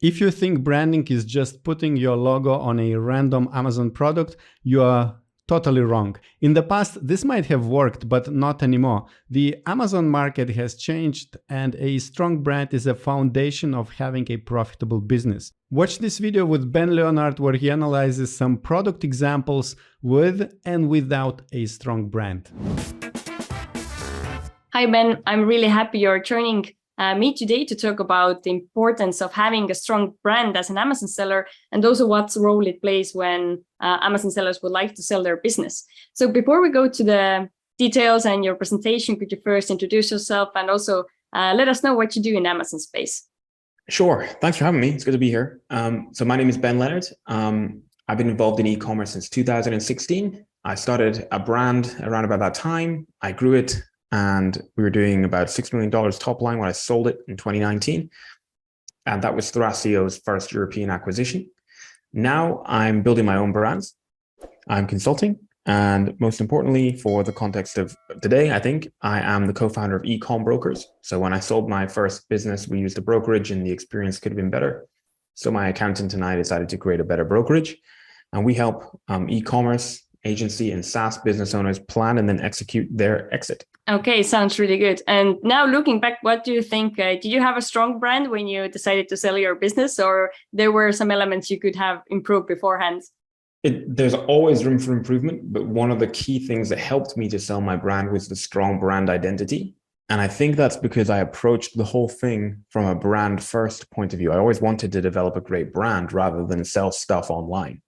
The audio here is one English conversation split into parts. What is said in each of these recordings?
If you think branding is just putting your logo on a random Amazon product, you are totally wrong. In the past, this might have worked, but not anymore. The Amazon market has changed, and a strong brand is a foundation of having a profitable business. Watch this video with Ben Leonard, where he analyzes some product examples with and without a strong brand. Hi, Ben. I'm really happy you're joining me today to talk about the importance of having a strong brand as an Amazon seller, and also what role it plays when Amazon sellers would like to sell their business. So before we go to the details and your presentation, could you first introduce yourself and also let us know what you do in Amazon space? Sure. Thanks for having me. It's good to be here. So my name is Ben Leonard. I've been involved in e-commerce since 2016. I started a brand around about that time. I grew it, and we were doing about $6 million top line when I sold it in 2019. And that was Thrasio's first European acquisition. Now I'm building my own brands. I'm consulting. And most importantly, for the context of today, I think I am the co-founder of Ecom Brokers. So when I sold my first business, we used a brokerage and the experience could have been better. So my accountant and I decided to create a better brokerage. And we help e-commerce, agency, and SaaS business owners plan and then execute their exit. Okay, sounds really good. And now looking back, what do you think? Did you have a strong brand when you decided to sell your business, or there were some elements you could have improved beforehand? There's always room for improvement, but one of the key things that helped me to sell my brand was the strong brand identity. And I think that's because I approached the whole thing from a brand first point of view. I always wanted to develop a great brand rather than sell stuff online.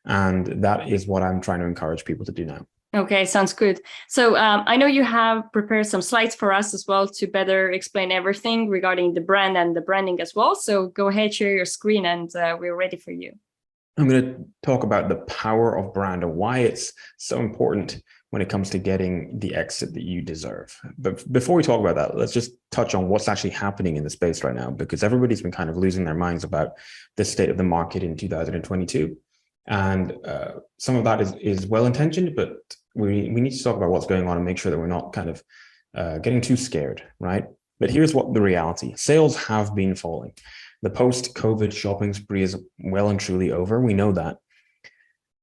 And that is what I'm trying to encourage people to do now. Okay, sounds good. So I know you have prepared some slides for us as well to better explain everything regarding the brand and the branding as well. So go ahead, share your screen, and we're ready for you. I'm going to talk about the power of brand and why it's so important when it comes to getting the exit that you deserve. But before we talk about that, let's just touch on what's actually happening in the space right now, because everybody's been kind of losing their minds about the state of the market in 2022. And some of that is well-intentioned, but we need to talk about what's going on and make sure that we're not kind of getting too scared, right? But here's what the reality. Sales have been falling. The post-COVID shopping spree is well and truly over. We know that.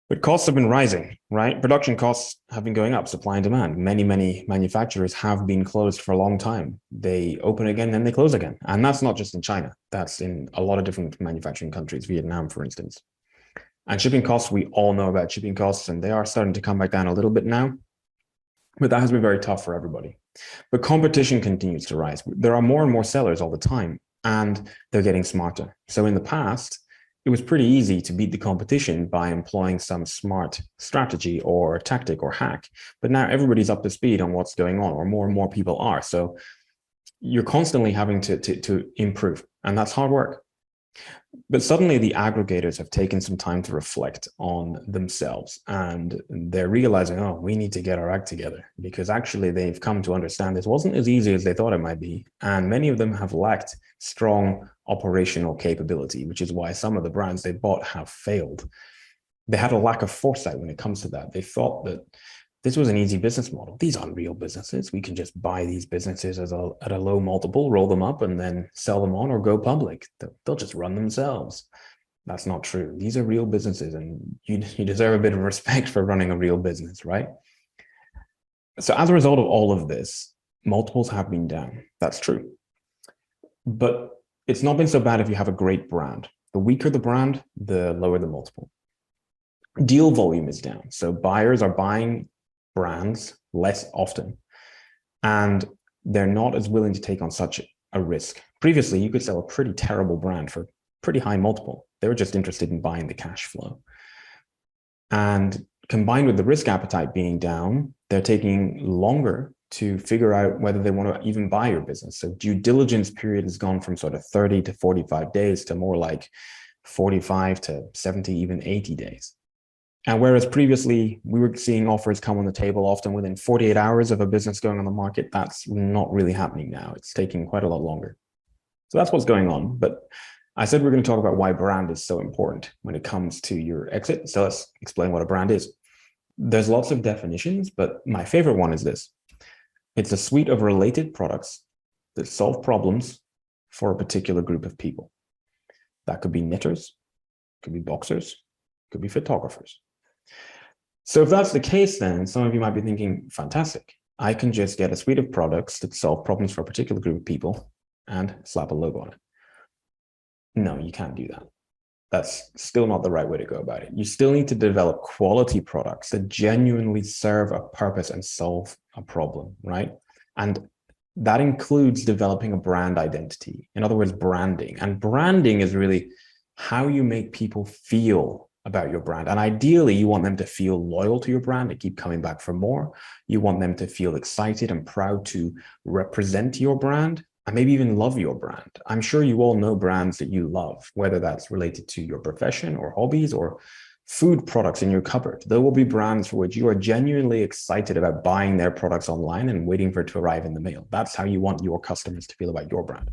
But costs have been rising, right? Production costs have been going up, supply and demand. Many manufacturers have been closed for a long time. They open again, then they close again. And that's not just in China. That's in a lot of different manufacturing countries, Vietnam, for instance. And shipping costs, we all know about shipping costs, and they are starting to come back down a little bit now. But that has been very tough for everybody. But competition continues to rise. There are more and more sellers all the time, and they're getting smarter. So in the past, it was pretty easy to beat the competition by employing some smart strategy or tactic or hack. But now everybody's up to speed on what's going on, or more and more people are. So you're constantly having to improve, and that's hard work. But suddenly the aggregators have taken some time to reflect on themselves, and they're realizing, oh, we need to get our act together, because actually they've come to understand this wasn't as easy as they thought it might be. And many of them have lacked strong operational capability, which is why some of the brands they bought have failed. They had a lack of foresight when it comes to that. They thought that this was an easy business model. These aren't real businesses. We can just buy these businesses at a low multiple, roll them up, and then sell them on or go public. They'll just run themselves. That's not true. These are real businesses, and you deserve a bit of respect for running a real business, right? So as a result of all of this, multiples have been down. That's true. But it's not been so bad if you have a great brand. The weaker the brand, the lower the multiple. Deal volume is down. So buyers are buying brands less often, and they're not as willing to take on such a risk. Previously, you could sell a pretty terrible brand for pretty high multiple. They were just interested in buying the cash flow. And combined with the risk appetite being down, they're taking longer to figure out whether they want to even buy your business. So due diligence period has gone from sort of 30 to 45 days to more like 45 to 70, even 80 days. And whereas previously we were seeing offers come on the table often within 48 hours of a business going on the market, that's not really happening now. It's taking quite a lot longer. So that's what's going on. But I said we're going to talk about why brand is so important when it comes to your exit. So let's explain what a brand is. There's lots of definitions, but my favorite one is this. It's a suite of related products that solve problems for a particular group of people. That could be knitters, could be boxers, could be photographers. So if that's the case, then some of you might be thinking, fantastic, I can just get a suite of products that solve problems for a particular group of people and slap a logo on it. No, you can't do that. That's still not the right way to go about it. You still need to develop quality products that genuinely serve a purpose and solve a problem, right? And that includes developing a brand identity. In other words, branding. And branding is really how you make people feel about your brand. And ideally, you want them to feel loyal to your brand and keep coming back for more. You want them to feel excited and proud to represent your brand and maybe even love your brand. I'm sure you all know brands that you love, whether that's related to your profession or hobbies or food products in your cupboard. There will be brands for which you are genuinely excited about buying their products online and waiting for it to arrive in the mail. That's how you want your customers to feel about your brand.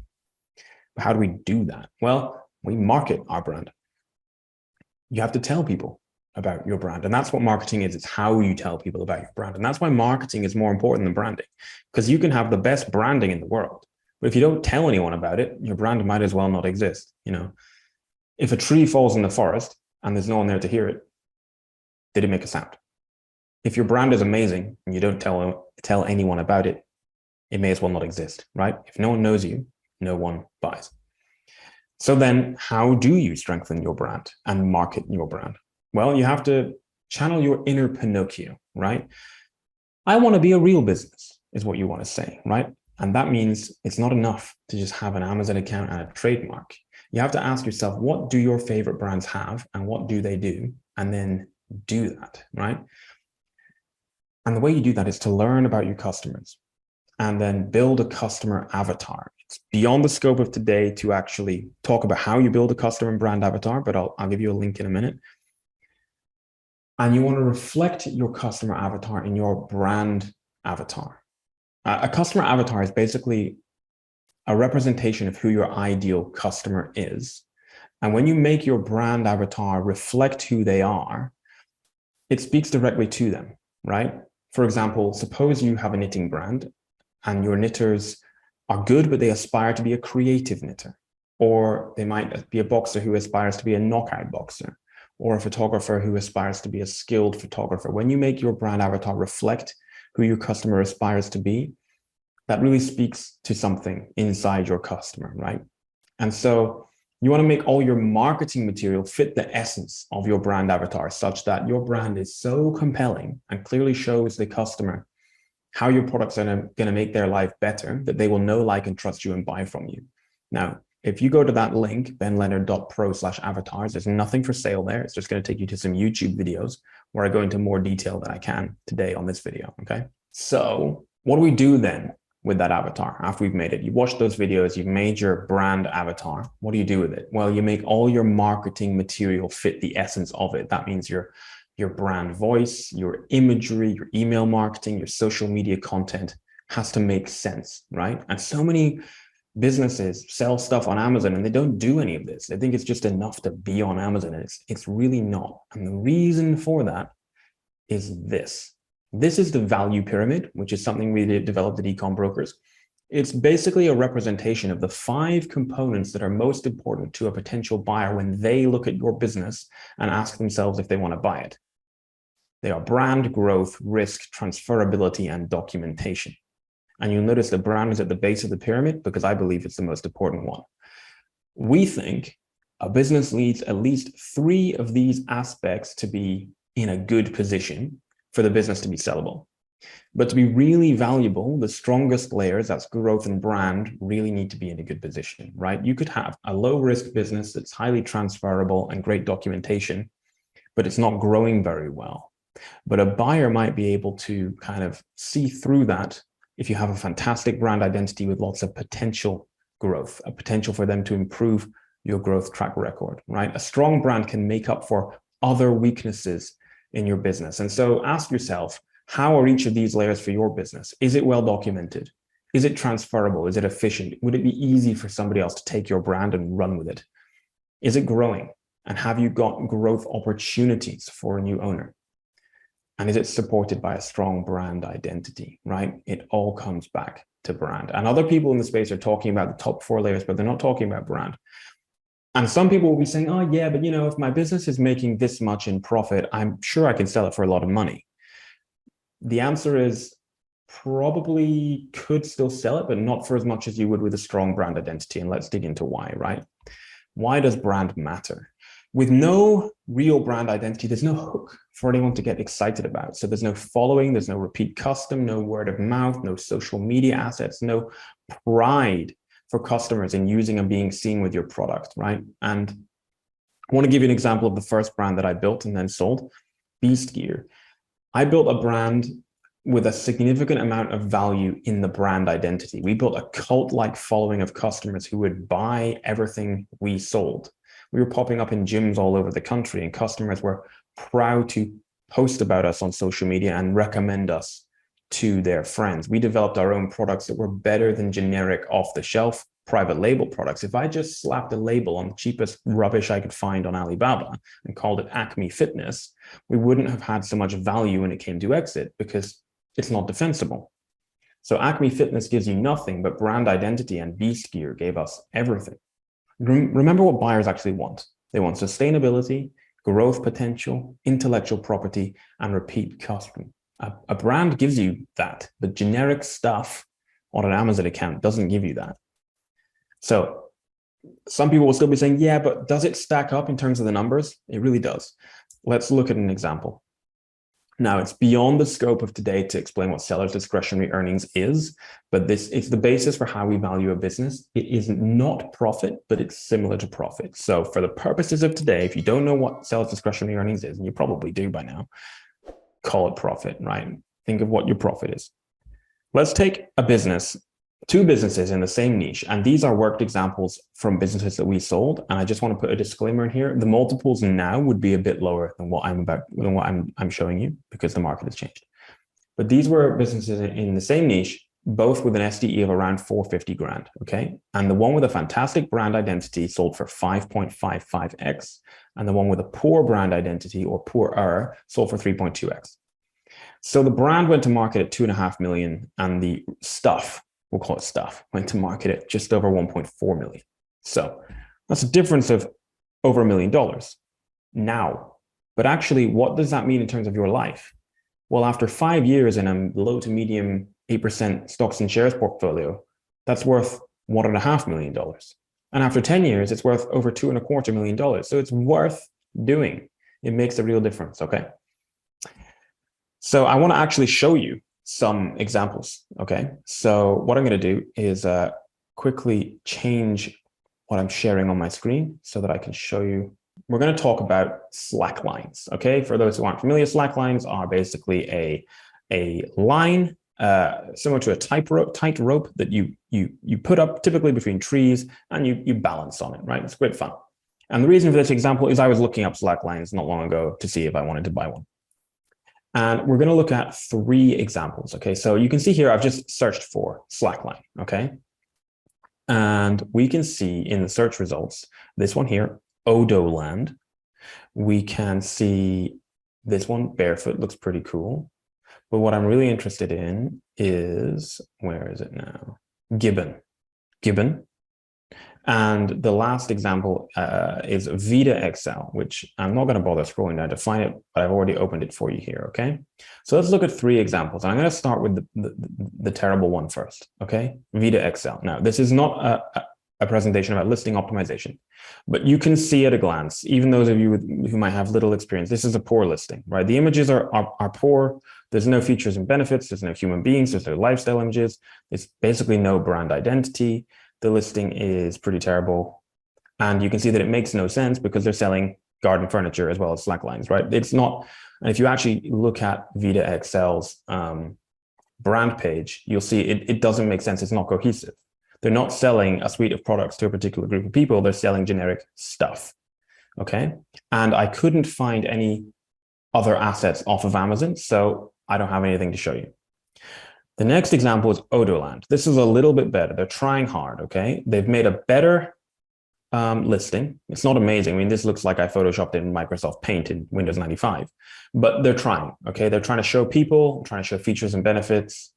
But how do we do that? Well, we market our brand. You have to tell people about your brand. And that's what marketing is. It's how you tell people about your brand. And that's why marketing is more important than branding, because you can have the best branding in the world, but if you don't tell anyone about it, your brand might as well not exist. You know, if a tree falls in the forest and there's no one there to hear it, did it make a sound? If your brand is amazing and you don't tell anyone about it, it may as well not exist, right? If no one knows you, no one buys. So then how do you strengthen your brand and market your brand? Well, you have to channel your inner Pinocchio, right? I want to be a real business is what you want to say, right? And that means it's not enough to just have an Amazon account and a trademark. You have to ask yourself, what do your favorite brands have and what do they do? And then do that, right? And the way you do that is to learn about your customers and then build a customer avatar. It's beyond the scope of today to actually talk about how you build a customer and brand avatar, but I'll give you a link in a minute. And you want to reflect your customer avatar in your brand avatar. A customer avatar is basically a representation of who your ideal customer is. And when you make your brand avatar reflect who they are, it speaks directly to them, right? For example, suppose you have a knitting brand and your knitters are good, but they aspire to be a creative knitter. Or they might be a boxer who aspires to be a knockout boxer, or a photographer who aspires to be a skilled photographer. When you make your brand avatar reflect who your customer aspires to be, that really speaks to something inside your customer, right? And so you want to make all your marketing material fit the essence of your brand avatar such that your brand is so compelling and clearly shows the customer how your products are going to make their life better, that they will know, like, and trust you and buy from you. Now, if you go to that link, benleonard.pro/avatars, there's nothing for sale there. It's just going to take you to some YouTube videos where I go into more detail than I can today on this video, okay? So what do we do then with that avatar after we've made it? You've watched those videos, you've made your brand avatar. What do you do with it? Well, you make all your marketing material fit the essence of it. That means your brand voice, your imagery, your email marketing, your social media content has to make sense, right? And so many businesses sell stuff on Amazon and they don't do any of this. They think it's just enough to be on Amazon, and it's really not. And the reason for that is this. This is the value pyramid, which is something we developed at Ecom Brokers. It's basically a representation of the 5 components that are most important to a potential buyer when they look at your business and ask themselves if they want to buy it. They are brand, growth, risk, transferability, and documentation. And you'll notice the brand is at the base of the pyramid because I believe it's the most important one. We think a business needs at least 3 of these aspects to be in a good position for the business to be sellable. But to be really valuable, the strongest layers, that's growth and brand, really need to be in a good position, right? You could have a low-risk business that's highly transferable and great documentation, but it's not growing very well. But a buyer might be able to kind of see through that if you have a fantastic brand identity with lots of potential growth, a potential for them to improve your growth track record, right? A strong brand can make up for other weaknesses in your business. And so ask yourself, how are each of these layers for your business? Is it well documented? Is it transferable? Is it efficient? Would it be easy for somebody else to take your brand and run with it? Is it growing? And have you got growth opportunities for a new owner? And is it supported by a strong brand identity, right? It all comes back to brand. And other people in the space are talking about the top 4 layers, but they're not talking about brand. And some people will be saying, oh, yeah, but if my business is making this much in profit, I'm sure I can sell it for a lot of money. The answer is probably could still sell it, but not for as much as you would with a strong brand identity. And let's dig into why, right? Why does brand matter? With no real brand identity, there's no hook for anyone to get excited about. So there's no following, there's no repeat custom, no word of mouth, no social media assets, no pride for customers in using and being seen with your product, right? And I want to give you an example of the first brand that I built and then sold, Beast Gear. I built a brand with a significant amount of value in the brand identity. We built a cult-like following of customers who would buy everything we sold. We were popping up in gyms all over the country, and customers were proud to post about us on social media and recommend us to their friends. We developed our own products that were better than generic off-the-shelf private label products. If I just slapped a label on the cheapest rubbish I could find on Alibaba and called it Acme Fitness, we wouldn't have had so much value when it came to exit because it's not defensible. So Acme Fitness gives you nothing, but brand identity and Beast Gear gave us everything. Remember what buyers actually want. They want sustainability, growth potential, intellectual property, and repeat custom. A brand gives you that, but generic stuff on an Amazon account doesn't give you that. So some people will still be saying, yeah, but does it stack up in terms of the numbers? It really does. Let's look at an example. Now, it's beyond the scope of today to explain what seller's discretionary earnings is, but it's the basis for how we value a business. It is not profit, but it's similar to profit. So for the purposes of today, if you don't know what seller's discretionary earnings is, and you probably do by now, call it profit, right? Think of what your profit is. Let's take a business, two businesses in the same niche, and these are worked examples from businesses that we sold. And I just want to put a disclaimer in here: the multiples now would be a bit lower than what I'm showing you because the market has changed. But these were businesses in the same niche, both with an SDE of around 450 grand. Okay, and the one with a fantastic brand identity sold for 5.55x, and the one with a poor brand identity or poorer sold for 3.2x. So the brand went to market at 2.5 million, and the stuff, we'll call it stuff, went to market at just over 1.4 million. So that's a difference of over $1 million now. But actually, what does that mean in terms of your life? Well, after 5 years in a low to medium 8% stocks and shares portfolio, that's worth $1.5 million. And after 10 years, it's worth over $2.25 million. So it's worth doing. It makes a real difference, okay? So I want to actually show you some examples, okay? So what I'm going to do is quickly change what I'm sharing on my screen so that I can show you. We're going to talk about slack lines, okay? For those who aren't familiar, slack lines are basically a line similar to a tight rope that you put up typically between trees and you balance on it, right? It's great fun. And the reason for this example is I was looking up slack lines not long ago to see if I wanted to buy one. And we're going to look at 3 examples, okay? So you can see here, I've just searched for slackline, okay? And we can see in the search results, this one here, Odoland. We can see this one, Barefoot, looks pretty cool. But what I'm really interested in is, where is it now? Gibbon. And the last example is Vita XL, which I'm not going to bother scrolling down to find it, but I've already opened it for you here, okay? So let's look at 3 examples. I'm going to start with the terrible one first, okay? Vita XL. Now, this is not a presentation about listing optimization, but you can see at a glance, even those of you who might have little experience, this is a poor listing, right? The images are poor. There's no features and benefits. There's no human beings. There's no lifestyle images. It's basically no brand identity. The listing is pretty terrible. And you can see that it makes no sense because they're selling garden furniture as well as slack lines, right? It's not, and if you actually look at Vita XL's brand page, you'll see it doesn't make sense. It's not cohesive. They're not selling a suite of products to a particular group of people. They're selling generic stuff, okay? And I couldn't find any other assets off of Amazon, so I don't have anything to show you. The next example is Odoland. This is a little bit better. They're trying hard, okay? They've made a better listing. It's not amazing. I mean, this looks like I photoshopped it in Microsoft Paint in Windows 95, but they're trying, okay? They're trying to show people, trying to show features and benefits,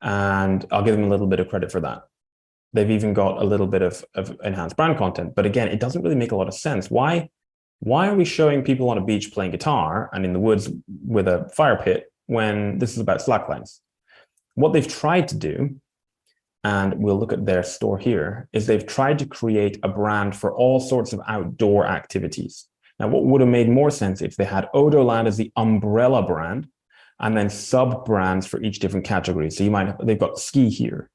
and I'll give them a little bit of credit for that. They've even got a little bit of enhanced brand content. But again, it doesn't really make a lot of sense. Why are we showing people on a beach playing guitar and in the woods with a fire pit when this is about slacklines? What they've tried to do, and we'll look at their store here, is they've tried to create a brand for all sorts of outdoor activities. Now, what would have made more sense if they had Odoland as the umbrella brand and then sub brands for each different category. So they've got ski here,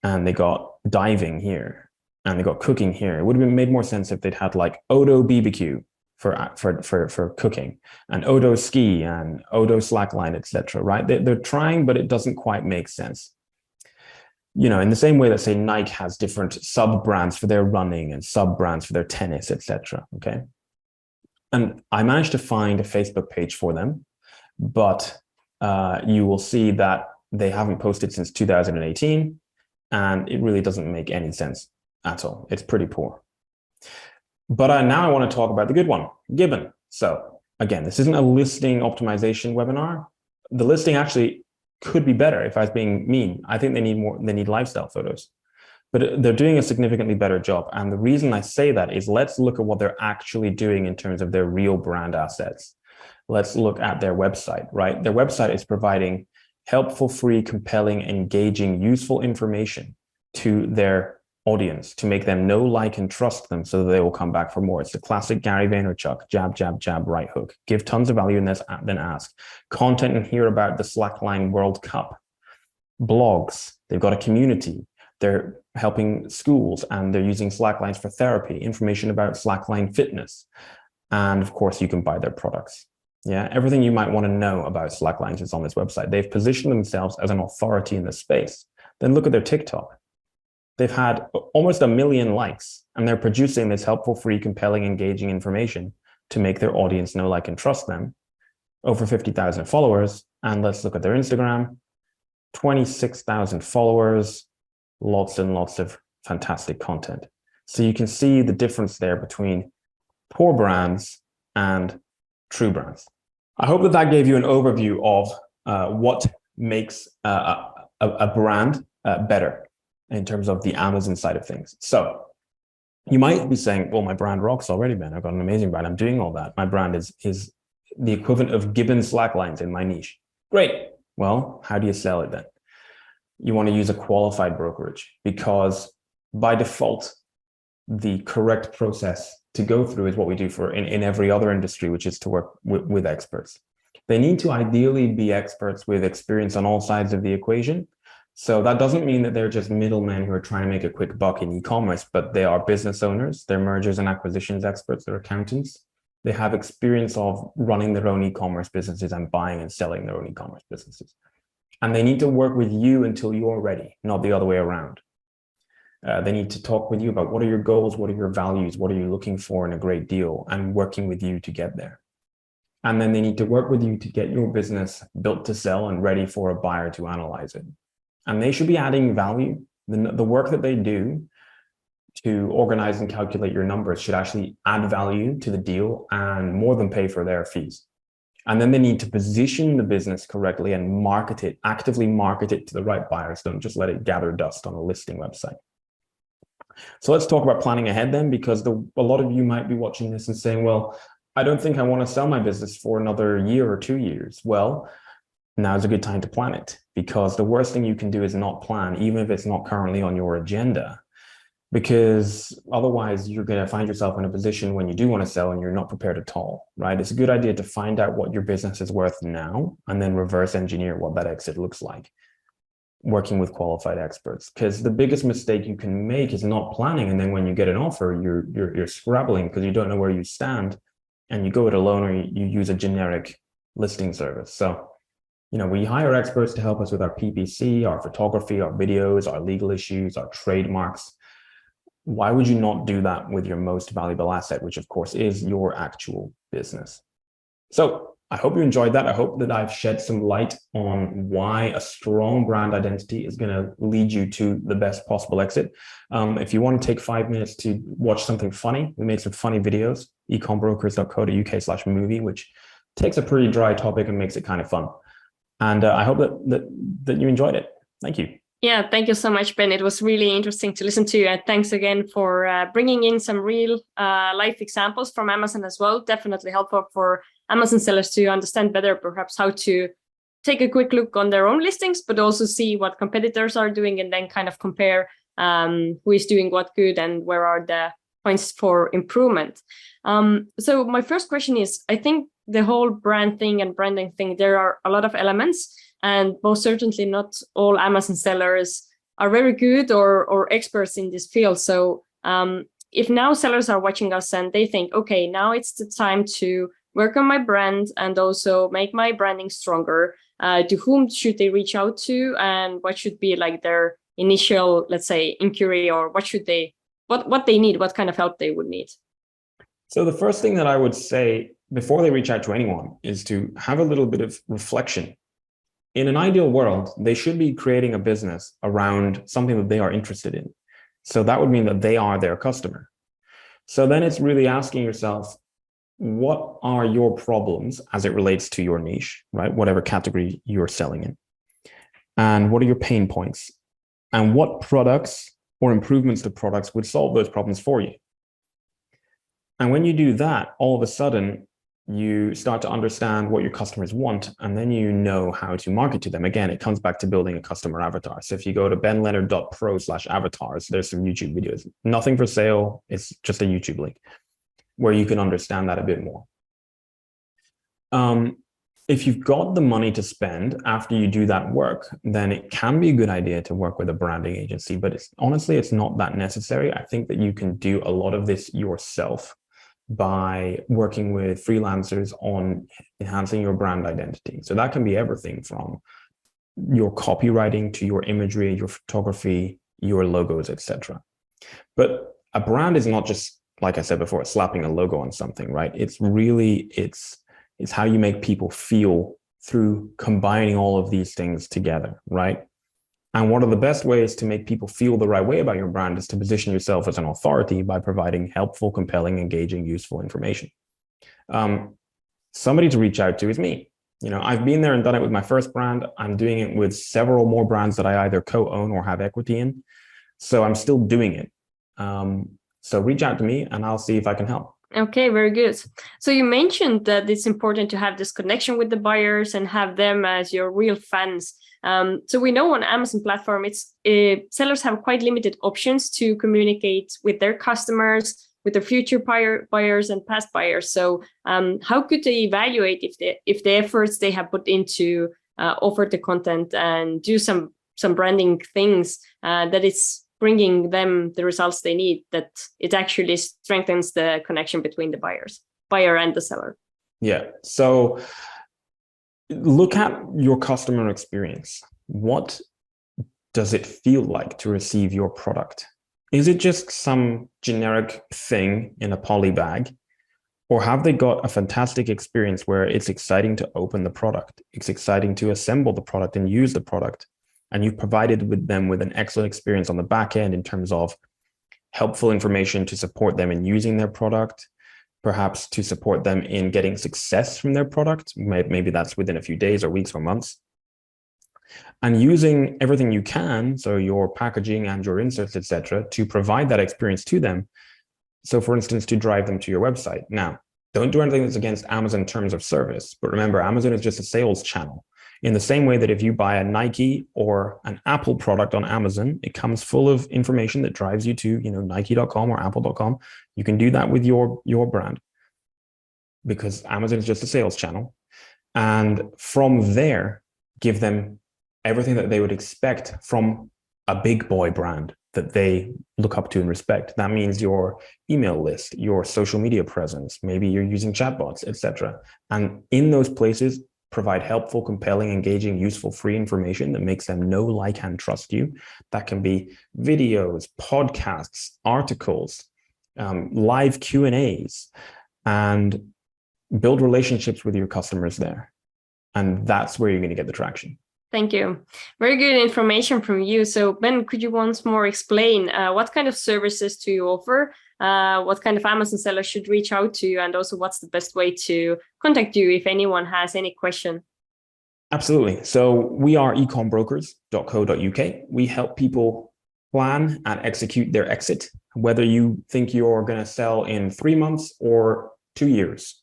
and they got diving here, and they got cooking here. It would have made more sense if they'd had like Odo BBQ for cooking, and Odo ski and Odo slackline, etc. Right? They're trying, but it doesn't quite make sense. You know, in the same way that say Nike has different sub brands for their running and sub brands for their tennis, etc. Okay. And I managed to find a Facebook page for them, but you will see that they haven't posted since 2018, and it really doesn't make any sense at all. It's pretty poor. But now I want to talk about the good one, Gibbon. So again, this isn't a listing optimization webinar. The listing actually could be better if I was being mean. I think they need lifestyle photos, but they're doing a significantly better job. And the reason I say that is let's look at what they're actually doing in terms of their real brand assets. Let's look at their website, right? Their website is providing helpful, free, compelling, engaging, useful information to their audience to make them know, like, and trust them so that they will come back for more. It's the classic Gary Vaynerchuk, jab, jab, jab, right hook. Give tons of value and then ask. Content and hear about the Slackline World Cup. Blogs, they've got a community. They're helping schools and they're using Slacklines for therapy, information about Slackline fitness. And of course, you can buy their products. Yeah, everything you might want to know about Slacklines is on this website. They've positioned themselves as an authority in the space. Then look at their TikTok. They've had almost 1 million likes, and they're producing this helpful, free, compelling, engaging information to make their audience know, like, and trust them. Over 50,000 followers. And let's look at their Instagram. 26,000 followers, lots and lots of fantastic content. So you can see the difference there between poor brands and true brands. I hope that gave you an overview of what makes a brand better in terms of the Amazon side of things. So you might be saying, well, my brand rocks already, Ben. I've got an amazing brand. I'm doing all that. My brand is the equivalent of Gibbon Slacklines in my niche. Great. Well, how do you sell it then? You want to use a qualified brokerage, because by default, the correct process to go through is what we do in every other industry, which is to work with experts. They need to ideally be experts with experience on all sides of the equation. So that doesn't mean that they're just middlemen who are trying to make a quick buck in e-commerce, but they are business owners, they're mergers and acquisitions experts, they're accountants. They have experience of running their own e-commerce businesses and buying and selling their own e-commerce businesses. And they need to work with you until you're ready, not the other way around. They need to talk with you about what are your goals, what are your values, what are you looking for in a great deal, and working with you to get there. And then they need to work with you to get your business built to sell and ready for a buyer to analyze it. And they should be adding value. The work that they do to organize and calculate your numbers should actually add value to the deal and more than pay for their fees. And then they need to position the business correctly and market it, actively market it to the right buyers. Don't just let it gather dust on a listing website. So let's talk about planning ahead then, because a lot of you might be watching this and saying, well, I don't think I want to sell my business for another year or 2 years. Well, now's a good time to plan it, because the worst thing you can do is not plan, even if it's not currently on your agenda, because otherwise you're going to find yourself in a position when you do want to sell and you're not prepared at all, right? It's a good idea to find out what your business is worth now and then reverse engineer what that exit looks like, working with qualified experts. Because the biggest mistake you can make is not planning, and then when you get an offer, you're scrabbling because you don't know where you stand, and you go it alone, or you use a generic listing service. So, you know, we hire experts to help us with our PPC, our photography, our videos, our legal issues, our trademarks. Why would you not do that with your most valuable asset, which of course is your actual business? So I hope you enjoyed that. I hope that I've shed some light on why a strong brand identity is going to lead you to the best possible exit. If you want to take 5 minutes to watch something funny, we made some funny videos, ecombrokers.co.uk/movie, which takes a pretty dry topic and makes it kind of fun. And I hope that you enjoyed it. Thank you. Yeah, thank you so much, Ben. It was really interesting to listen to you. And thanks again for bringing in some real life examples from Amazon as well. Definitely helpful for Amazon sellers to understand better perhaps how to take a quick look on their own listings, but also see what competitors are doing and then kind of compare who is doing what good and where are the points for improvement. So my first question is, I think the whole brand thing and branding thing, there are a lot of elements. And most certainly not all Amazon sellers are very good or experts in this field. So if now sellers are watching us and they think, okay, now it's the time to work on my brand and also make my branding stronger, to whom should they reach out to, and what should be like their initial, let's say, inquiry, or what they need, what kind of help they would need? So the first thing that I would say before they reach out to anyone is to have a little bit of reflection. In an ideal world, they should be creating a business around something that they are interested in. So that would mean that they are their customer. So then it's really asking yourself, what are your problems as it relates to your niche, right? Whatever category you're selling in. And what are your pain points? And what products or improvements to products would solve those problems for you? And when you do that, all of a sudden, you start to understand what your customers want, and then you know how to market to them. Again, it comes back to building a customer avatar. So if you go to benleonard.pro/avatars, there's some YouTube videos. Nothing for sale. It's just a YouTube link where you can understand that a bit more. If you've got the money to spend after you do that work, then it can be a good idea to work with a branding agency, but honestly, it's not that necessary. I think that you can do a lot of this yourself by working with freelancers on enhancing your brand identity. So that can be everything from your copywriting to your imagery, your photography, your logos, etc. But a brand is not just, like I said before, slapping a logo on something, right? It's how you make people feel through combining all of these things together, right? And one of the best ways to make people feel the right way about your brand is to position yourself as an authority by providing helpful, compelling, engaging, useful information. Somebody to reach out to is me. I've been there and done it with my first brand. I'm doing it with several more brands that I either co-own or have equity in. So I'm still doing it. So reach out to me and I'll see if I can help. Okay, very good. So you mentioned that it's important to have this connection with the buyers and have them as your real fans. So we know on Amazon platform, sellers have quite limited options to communicate with their customers, with their future buyers and past buyers. So how could they evaluate if the efforts they have put into offer the content and do some branding things that it's bringing them the results they need, that it actually strengthens the connection between the buyer and the seller? Yeah. So look at your customer experience. What does it feel like to receive your product? Is it just some generic thing in a poly bag? Or have they got a fantastic experience where it's exciting to open the product? It's exciting to assemble the product and use the product. And you've provided them with an excellent experience on the back end in terms of helpful information to support them in using their product, perhaps to support them in getting success from their product. Maybe that's within a few days or weeks or months. And using everything you can, so your packaging and your inserts, etc., to provide that experience to them. So for instance, to drive them to your website. Now, don't do anything that's against Amazon terms of service, but remember, Amazon is just a sales channel. In the same way that if you buy a Nike or an Apple product on Amazon, it comes full of information that drives you to, Nike.com or Apple.com. You can do that with your brand because Amazon is just a sales channel. And from there, give them everything that they would expect from a big boy brand that they look up to and respect. That means your email list, your social media presence, maybe you're using chatbots, etc. And in those places, provide helpful, compelling, engaging, useful, free information that makes them know, like, and trust you. That can be videos, podcasts, articles, live Q&As, and build relationships with your customers there. And that's where you're going to get the traction. Thank you. Very good information from you. So Ben, could you once more explain what kind of services do you offer? What kind of Amazon sellers should reach out to you? And also what's the best way to contact you if anyone has any question? Absolutely. So we are ecombrokers.co.uk. We help people plan and execute their exit, whether you think you're going to sell in 3 months or 2 years.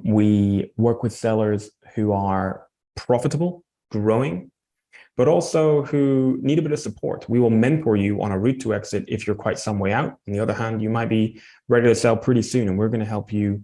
We work with sellers who are profitable, growing, but also who need a bit of support. We will mentor you on a route to exit if you're quite some way out. On the other hand, you might be ready to sell pretty soon, and we're going to help you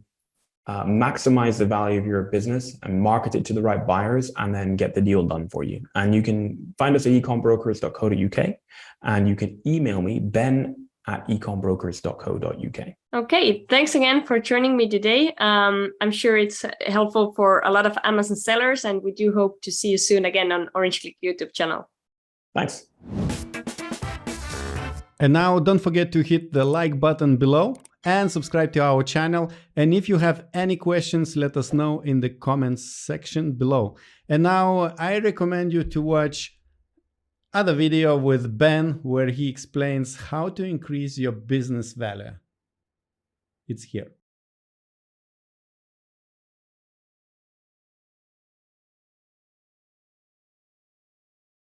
maximize the value of your business and market it to the right buyers and then get the deal done for you. And you can find us at ecombrokers.co.uk, and you can email me, ben@ecombrokers.co.uk. Okay, thanks again for joining me today. I'm sure it's helpful for a lot of Amazon sellers, and we do hope to see you soon again on Orange Click YouTube channel. Thanks. And now don't forget to hit the like button below and subscribe to our channel. And if you have any questions, let us know in the comments section below. And now I recommend you to watch other video with Ben where he explains how to increase your business value. It's here.